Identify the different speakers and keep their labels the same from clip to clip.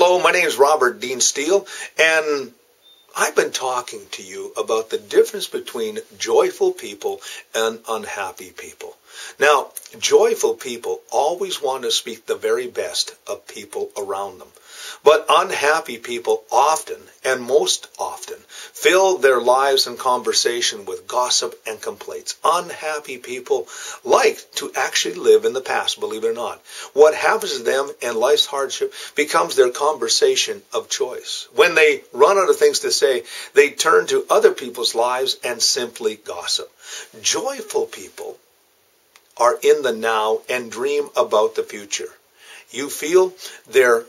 Speaker 1: Hello, my name is Robert Dean Steele, and I've been talking to you about the difference between joyful people and unhappy people. Now, joyful people always want to speak the very best of people around them. But unhappy people often, and most often, fill their lives and conversation with gossip and complaints. Unhappy people like to actually live in the past, believe it or not. What happens to them in life's hardship becomes their conversation of choice. When they run out of things to say, they turn to other people's lives and simply gossip. Joyful people are in the now and dream about the future. You feel their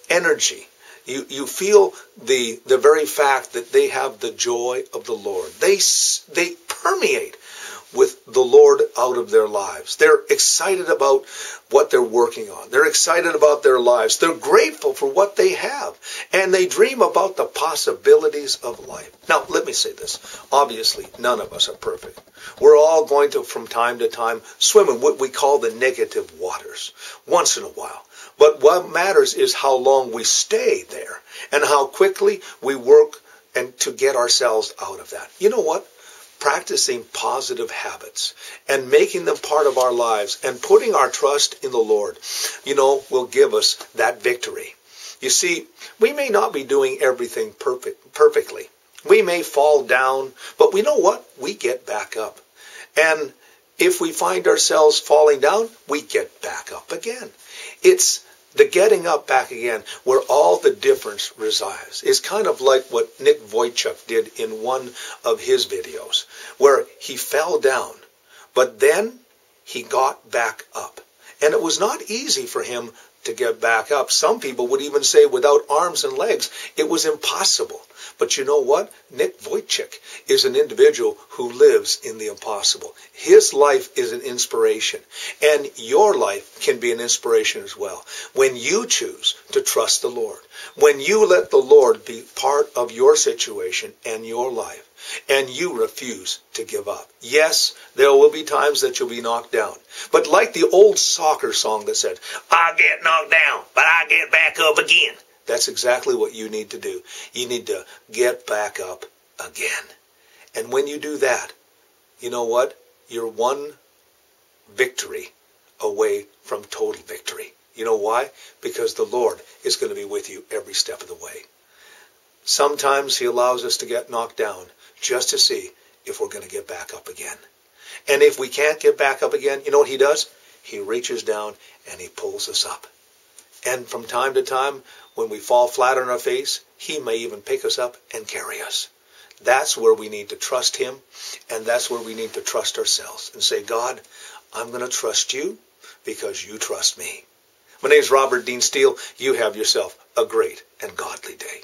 Speaker 1: energy. You feel the very fact that they have the joy of the Lord. They permeate with the Lord out of their lives. They're excited about what they're working on. They're excited about their lives. They're grateful for what they have. And they dream about the possibilities of life. Now, let me say this. Obviously, none of us are perfect. We're all going to, from time to time, swim in what we call the negative waters, once in a while. But what matters is how long we stay there and how quickly we work and to get ourselves out of that. You know what? Practicing positive habits and making them part of our lives and putting our trust in the Lord, will give us that victory. You see, we may not be doing everything perfectly. We may fall down, but we know what? We get back up. And if we find ourselves falling down, we get back up again. It's the getting up back again where all the difference resides. It's kind of like what Nick Vujicic did in one of his videos, where he fell down, but then he got back up. And it was not easy for him to get back up. Some people would even say without arms and legs, it was impossible. But you know what? Nick Vujicic is an individual who lives in the impossible. His life is an inspiration, and your life can be an inspiration as well. When you choose to trust the Lord, when you let the Lord be part of your situation and your life, and you refuse to give up. Yes, there will be times that you'll be knocked down. But like the old soccer song that said, I get knocked down, but I get back up again. That's exactly what you need to do. You need to get back up again. And when you do that, you know what? You're one victory away from total victory. You know why? Because the Lord is going to be with you every step of the way. Sometimes He allows us to get knocked down just to see if we're going to get back up again. And if we can't get back up again, you know what He does? He reaches down and He pulls us up. And from time to time, when we fall flat on our face, He may even pick us up and carry us. That's where we need to trust Him, and that's where we need to trust ourselves and say, God, I'm going to trust You because You trust me. My name is Robert Dean Steele. You have yourself a great and godly day.